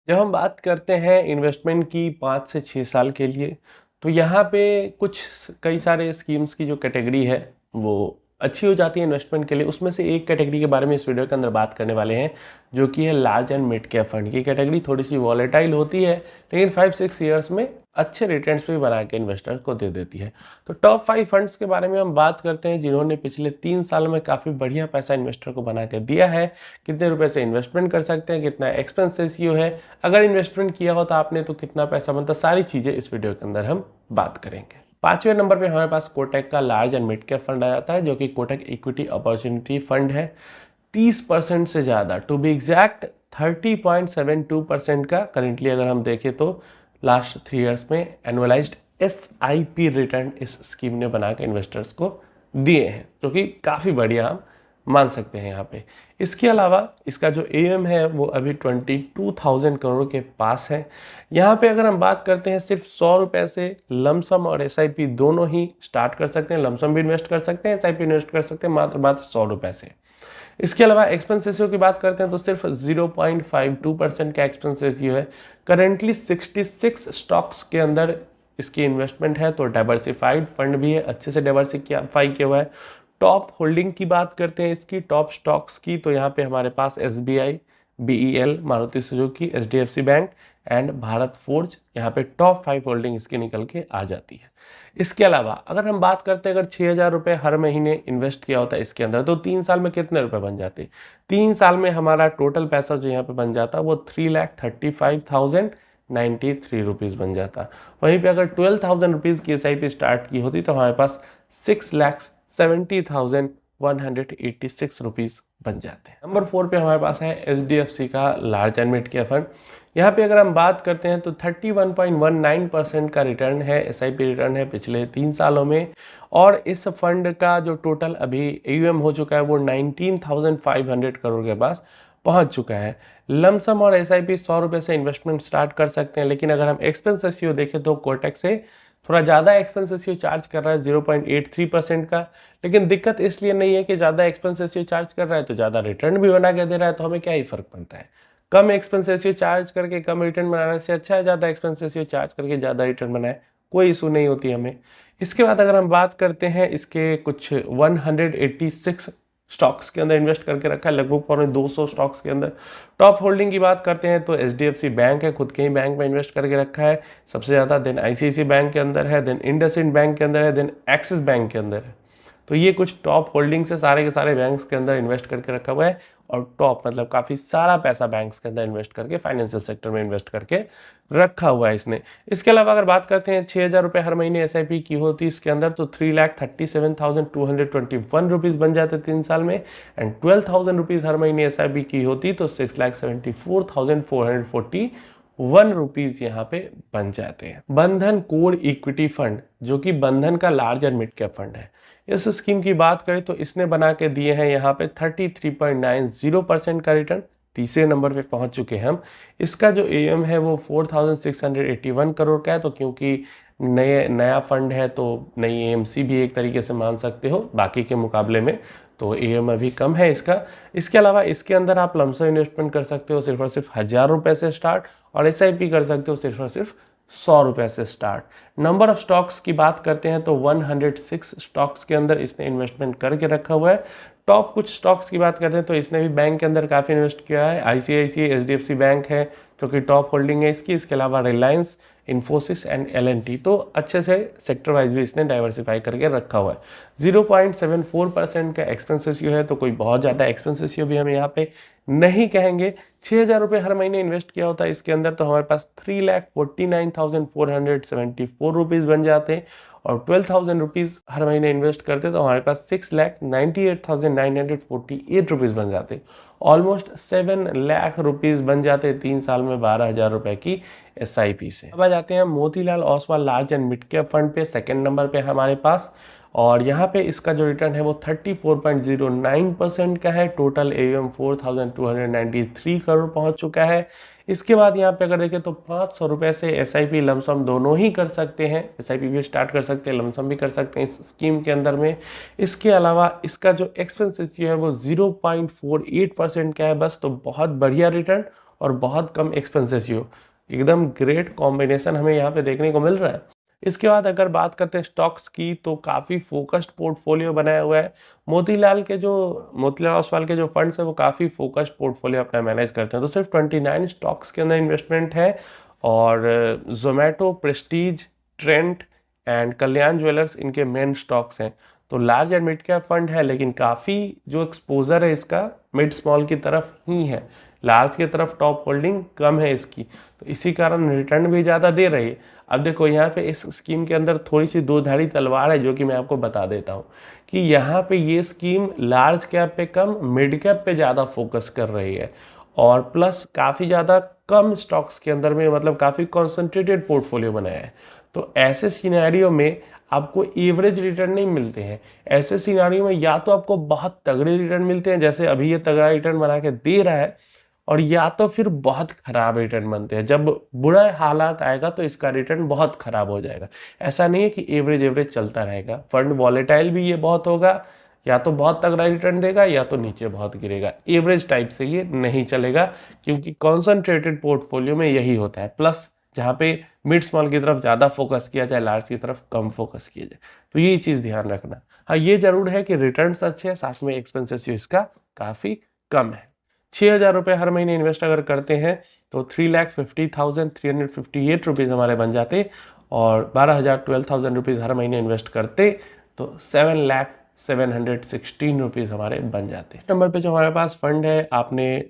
जब हम बात करते हैं इन्वेस्टमेंट की 5 से 6 साल के लिए, तो यहाँ पे कुछ कई सारे स्कीम्स की जो कैटेगरी है वो अच्छी हो जाती है इन्वेस्टमेंट के लिए। उसमें से एक कैटेगरी के बारे में इस वीडियो के अंदर बात करने वाले हैं, जो कि है large and mid cap fund. ये कैटेगरी थोड़ी सी वॉलेटाइल होती है, लेकिन 5-6 ईयर्स में अच्छे रिटर्न्स भी बना के इन्वेस्टर को दे देती है। तो टॉप 5 फंड्स के बारे में हम बात करते हैं, जिन्होंने पिछले 3 साल में काफ़ी बढ़िया पैसा इन्वेस्टर को बना के दिया है। कितने रुपए से इन्वेस्टमेंट कर सकते हैं, कितना एक्सपेंस रेशियो है, अगर इन्वेस्टमेंट किया हो तो आपने तो कितना पैसा बनता, सारी चीज़ें इस वीडियो के अंदर हम बात करेंगे। 5वें नंबर पे हमारे पास कोटक का large and mid cap fund आ जाता है, जो कि कोटक इक्विटी अपॉर्चुनिटी फंड है। 30% से ज़्यादा, टू बी एग्जैक्ट 30.72% का करेंटली अगर हम देखें तो लास्ट 3 ईयर्स में एनुअलाइज्ड SIP रिटर्न इस स्कीम ने बना के इन्वेस्टर्स को दिए हैं, जो कि काफ़ी बढ़िया हम मान सकते हैं यहाँ पे। इसके अलावा इसका जो AUM है वो अभी 22,000 करोड़ के पास है। यहाँ पे अगर हम बात करते हैं, सिर्फ 100 रुपये से लमसम और SIP दोनों ही स्टार्ट कर सकते हैं। लमसम भी इन्वेस्ट कर सकते हैं, SIP इन्वेस्ट कर सकते हैं मात्र 100 रुपये से। इसके अलावा एक्सपेंस रेशियो की बात करते हैं तो सिर्फ 0.52% का एक्सपेंस रेशियो है। करेंटली 66 स्टॉक्स के अंदर इसकी इन्वेस्टमेंट है, तो डाइवर्सिफाइड फंड भी है, अच्छे से डाइवर्सिफाई किया हुआ है। टॉप होल्डिंग की बात करते हैं इसकी, टॉप स्टॉक्स की, तो यहाँ पे हमारे पास SBI, BEL, Maruti Suzuki, HDFC bank and Bharat forge, यहाँ पे टॉप 5 होल्डिंग इसकी निकल के आ जाती है। इसके अलावा अगर हम बात करते हैं, अगर 6,000 रुपये हर महीने इन्वेस्ट किया होता है इसके अंदर, तो 3 साल में कितने रुपए बन जाते? 3 साल में हमारा टोटल पैसा जो यहाँ पे बन जाता वो 3,35,093 रुपीज़ बन जाता। वहीं पे अगर 12,000 रुपीज़ की SIP स्टार्ट की होती तो हमारे पास 6,70,186 रुपीज़ बन जाते हैं। नंबर 4 पे हमारे पास है HDFC का large and mid cap fund. यहाँ पे अगर हम बात करते हैं तो 31.19% का रिटर्न है, SIP रिटर्न है पिछले 3 सालों में। और इस फंड का जो टोटल अभी AUM हो चुका है वो 19,500 करोड़ के पास पहुंच चुका है। लमसम और SIP 100 रुपये से इन्वेस्टमेंट स्टार्ट कर सकते हैं, लेकिन अगर हम एक्सपेंस रेशियो देखें तो कोटक से थोड़ा ज़्यादा एक्सपेंस रेशियो चार्ज कर रहा है, 0.83% का। लेकिन दिक्कत इसलिए नहीं है कि ज़्यादा एक्सपेंस रेशियो चार्ज कर रहा है तो ज़्यादा रिटर्न भी बना के दे रहा है, तो हमें क्या ही फ़र्क पड़ता है। कम एक्सपेंस रेशियो चार्ज करके कम रिटर्न बनाने से अच्छा है ज़्यादा एक्सपेंस रेशियो चार्ज करके ज़्यादा रिटर्न बनाए, कोई इशू नहीं होती हमें। इसके बाद अगर हम बात करते हैं, इसके कुछ 186 स्टॉक्स के अंदर इन्वेस्ट करके रखा है, लगभग 200 स्टॉक्स के अंदर। टॉप होल्डिंग की बात करते हैं तो HDFC बैंक है, खुद के ही बैंक में इन्वेस्ट करके रखा है सबसे ज़्यादा। देन ICICI बैंक के अंदर है, देन इंडसइंड बैंक के अंदर है, देन एक्सिस बैंक के अंदर है। तो ये कुछ टॉप होल्डिंग्स है, सारे के सारे बैंक्स के अंदर इन्वेस्ट करके रखा हुआ है। और टॉप मतलब काफ़ी सारा पैसा बैंक्स के अंदर इन्वेस्ट करके, फाइनेंशियल सेक्टर में इन्वेस्ट करके रखा हुआ है इसने। इसके अलावा अगर बात करते हैं 6,000 रुपये हर महीने SIP की होती इसके अंदर, तो 3,37,221 रुपीज़ बन जाते 3 साल में। एंड 12,000 रुपीज़ हर महीने SIP की होती तो 6,74,441 रुपीज़ यहाँ पे बन जाते हैं। बंधन कोर इक्विटी फंड, जो कि बंधन का large and mid cap fund है, इस स्कीम की बात करें तो इसने बना के दिए हैं यहाँ पे 33.90% का रिटर्न। तीसरे नंबर पे पहुंच चुके हैं हम। इसका जो AUM है वो 4,681 करोड़ का है, तो क्योंकि नया फंड है तो नई AMC भी एक तरीके से मान सकते हो बाकी के मुकाबले में, तो AUM अभी कम है इसका। इसके अलावा इसके अंदर आप लमसम इन्वेस्टमेंट कर सकते हो सिर्फ और सिर्फ 1,000 रुपये से स्टार्ट, और SIP कर सकते हो सिर्फ और सिर्फ 100 रुपये से स्टार्ट। नंबर ऑफ स्टॉक्स की बात करते हैं तो 106 स्टॉक्स के अंदर इसने इन्वेस्टमेंट करके रखा हुआ है। टॉप कुछ स्टॉक्स की बात करते हैं तो इसने भी बैंक के अंदर काफ़ी इन्वेस्ट किया है। ICICI HDFC बैंक है जो कि टॉप होल्डिंग है इसकी। इसके अलावा रिलायंस, इन्फोसिस एंड L&T, तो अच्छे से सेक्टर वाइज भी इसने डाइवर्सिफाई करके रखा हुआ है। 0.74% का एक्सपेंस रेशियो है, तो कोई बहुत ज़्यादा एक्सपेंस रेशियो भी हम यहाँ पे नहीं कहेंगे। 6,000 रुपये हर महीने इन्वेस्ट किया होता है इसके अंदर, तो हमारे पास 3,49,474 रुपीज़ बन जाते हैं। और 12,000 रुपीज़ हर महीने इन्वेस्ट करते तो हमारे पास 6,98,948 रुपीज़ बन जाते। ऑलमोस्ट 7 लाख रुपीज़ बन जाते 3 साल में 12,000 रुपये की SIP से। अब आ जाते हैं Motilal Oswal large and mid cap fund पे, सेकंड नंबर पे हमारे पास। और यहाँ पे इसका जो रिटर्न है वो 34.09% का है। टोटल AUM 4,293 करोड़ पहुँच चुका है। इसके बाद यहाँ पे अगर देखें तो 500 रुपये से SIP लमसम दोनों ही कर सकते हैं, SIP भी स्टार्ट कर सकते हैं, लमसम भी कर सकते हैं इस स्कीम के अंदर में। इसके अलावा इसका जो एक्सपेंस रेशियो है वो 0.48% का है बस, तो बहुत बढ़िया रिटर्न और बहुत कम एक्सपेंस रेशियो, एकदम ग्रेट कॉम्बिनेशन हमें यहाँ पे देखने को मिल रहा है। इसके बाद अगर बात करते हैं स्टॉक्स की, तो काफ़ी फोकस्ड पोर्टफोलियो बनाया हुआ है। मोतीलाल ओसवाल के जो फंड्स है वो काफ़ी फोकस्ड पोर्टफोलियो अपना मैनेज करते हैं। तो सिर्फ 29 स्टॉक्स के अंदर इन्वेस्टमेंट है और Zomato, Prestige, Trent and Kalyan jewellers इनके मेन स्टॉक्स हैं। तो large and mid cap fund है, लेकिन काफ़ी जो एक्सपोजर है इसका मिड स्मॉल की तरफ ही है, लार्ज की तरफ टॉप होल्डिंग कम है इसकी, तो इसी कारण रिटर्न भी ज़्यादा दे रही है। अब देखो यहाँ पे इस स्कीम के अंदर थोड़ी सी दो धारी तलवार है, जो कि मैं आपको बता देता हूँ कि यहाँ पे ये स्कीम लार्ज कैप पे कम, मिड कैप पे ज़्यादा फोकस कर रही है और प्लस काफ़ी ज़्यादा कम स्टॉक्स के अंदर में, मतलब काफ़ी कॉन्सेंट्रेटेड पोर्टफोलियो बनाया है। तो ऐसे सिनेरियो में आपको एवरेज रिटर्न नहीं मिलते हैं। ऐसे सिनेरियो में या तो आपको बहुत तगड़े रिटर्न मिलते हैं, जैसे अभी ये तगड़ा रिटर्न बना के दे रहा है, और या तो फिर बहुत खराब रिटर्न बनते हैं। जब बुरा हालात आएगा तो इसका रिटर्न बहुत खराब हो जाएगा। ऐसा नहीं है कि एवरेज एवरेज चलता रहेगा, फंड वॉलेटाइल भी ये बहुत होगा, या तो बहुत तगड़ा रिटर्न देगा या तो नीचे बहुत गिरेगा। एवरेज टाइप से ये नहीं चलेगा, क्योंकि कॉन्सेंट्रेटेड पोर्टफोलियो में यही होता है। प्लस जहाँ पे मिड स्मॉल की तरफ ज़्यादा फोकस किया जाए, लार्ज की तरफ कम फोकस किया जाए, तो ये चीज़ ध्यान रखना। हाँ, ये जरूर है कि रिटर्न्स अच्छे हैं, साथ में एक्सपेंसेस इसका काफ़ी कम है। 6,000 रुपये हर महीने इन्वेस्ट अगर करते हैं तो 3,50,358 रुपीज़ हमारे बन जाते, और 12,000 रुपीज़ हर महीने इन्वेस्ट करते तो 7,716 रुपीज़ हमारे बन जाते। नंबर पे जो हमारे पास फंड है, आपने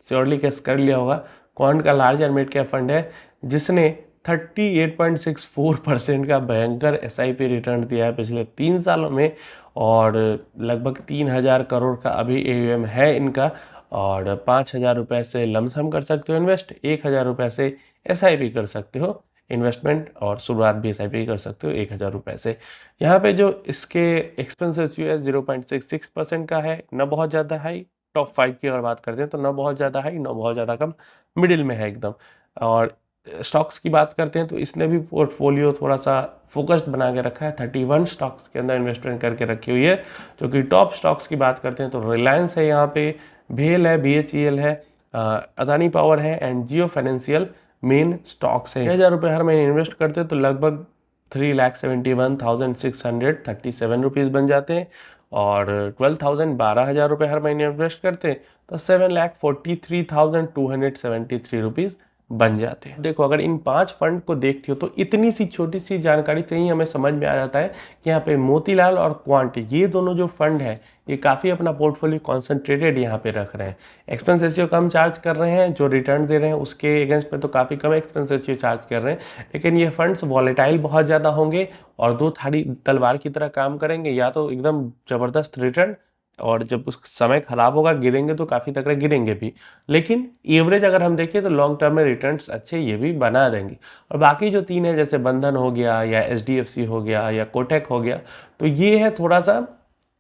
श्योरली गेस कर लिया होगा, क्वांट का large and mid cap fund है, जिसने 38.64% का भयंकर SIP रिटर्न दिया है पिछले 3 सालों में, और लगभग 3,000 करोड़ का अभी AUM है इनका। और 5,000 रुपये से लमसम कर सकते हो इन्वेस्ट, 1,000 रुपये से SIP कर सकते हो इन्वेस्टमेंट, और शुरुआत भी SIP कर सकते हो 1,000 रुपये से। यहाँ पे जो इसके एक्सपेंस रेशियो है 0.66% का है, न बहुत ज़्यादा हाई। टॉप 5 की अगर बात करते हैं तो न बहुत ज़्यादा हाई न बहुत ज़्यादा कम, मिडिल में है एकदम। और स्टॉक्स की बात करते हैं तो इसने भी पोर्टफोलियो थोड़ा सा फोकस्ड बना के रखा है, 31 स्टॉक्स के अंदर इन्वेस्टमेंट करके रखी हुई है। जो कि टॉप स्टॉक्स की बात करते हैं तो रिलायंस है, यहाँ पे भेल है, BHEL है, अदानी पावर है and Jio financial main stocks हैं। 6,000 रुपये हर महीने इन्वेस्ट करते हैं तो लगभग 3,71,637 रुपीज़ बन जाते हैं, और 12,000 रुपये हर महीने इन्वेस्ट करते हैं तो 7,43,273 रुपीज़ बन जाते हैं। देखो, अगर इन 5 फंड को देखते हो तो इतनी सी छोटी सी जानकारी से ही हमें समझ में आ जाता है कि यहाँ पे मोतीलाल और क्वांट, ये दोनों जो फंड है ये काफ़ी अपना पोर्टफोलियो कॉन्सेंट्रेटेड यहाँ पे रख रहे हैं। एक्सपेंस रेशियो कम चार्ज कर रहे हैं, जो रिटर्न दे रहे हैं उसके अगेंस्ट में तो काफ़ी कम एक्सपेंस रेशियो चार्ज कर रहे हैं, लेकिन ये फंड्स वॉलेटाइल बहुत ज़्यादा होंगे और दो धारी तलवार की तरह काम करेंगे। या तो एकदम ज़बरदस्त रिटर्न, और जब उस समय खराब होगा, गिरेंगे तो काफ़ी तगड़े गिरेंगे भी, लेकिन एवरेज अगर हम देखें तो लॉन्ग टर्म में रिटर्न्स अच्छे ये भी बना देंगे। और बाकी जो 3 है, जैसे बंधन हो गया या HDFC हो गया या कोटक हो गया, तो ये है थोड़ा सा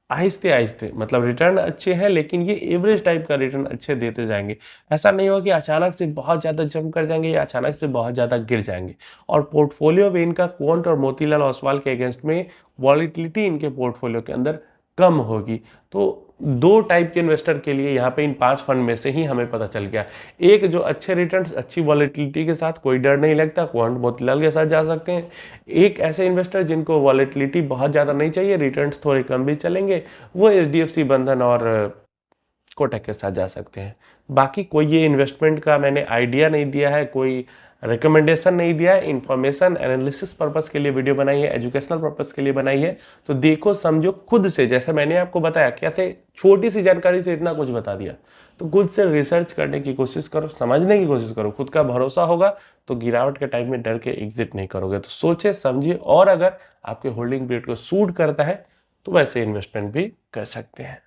आहिस्ते आहिस्ते, मतलब रिटर्न अच्छे हैं लेकिन ये एवरेज टाइप का रिटर्न अच्छे देते जाएंगे। ऐसा नहीं होगा कि अचानक से बहुत ज़्यादा जंप कर जाएंगे या अचानक से बहुत ज़्यादा गिर जाएंगे। और पोर्टफोलियो भी इनका क्वांट और मोतीलाल ओसवाल के अगेंस्ट में वॉलीटिलिटी इनके पोर्टफोलियो के अंदर कम होगी। तो 2 टाइप के इन्वेस्टर के लिए यहाँ पे इन 5 फंड में से ही हमें पता चल गया। एक जो अच्छे रिटर्न्स, अच्छी वॉलेटिलिटी के साथ, कोई डर नहीं लगता, क्वांट मोतीलाल के साथ जा सकते हैं। एक ऐसे इन्वेस्टर जिनको वॉलेटिलिटी बहुत ज़्यादा नहीं चाहिए, रिटर्न्स थोड़े कम भी चलेंगे, वो HDFC, बंधन और कोटक के साथ जा सकते हैं। बाकी कोई ये इन्वेस्टमेंट का मैंने आइडिया नहीं दिया है, कोई रिकमेंडेशन नहीं दिया है, इन्फॉर्मेशन एनालिसिस पर्पस के लिए वीडियो बनाई है, एजुकेशनल पर्पस के लिए बनाई है। तो देखो समझो खुद से, जैसे मैंने आपको बताया कैसे छोटी सी जानकारी से इतना कुछ बता दिया, तो खुद से रिसर्च करने की कोशिश करो, समझने की कोशिश करो। खुद का भरोसा होगा तो गिरावट के टाइम में डर के एग्जिट नहीं करोगे। तो सोचे समझिए, और अगर आपके होल्डिंग पीरियड को सूट करता है तो वैसे इन्वेस्टमेंट भी कर सकते हैं।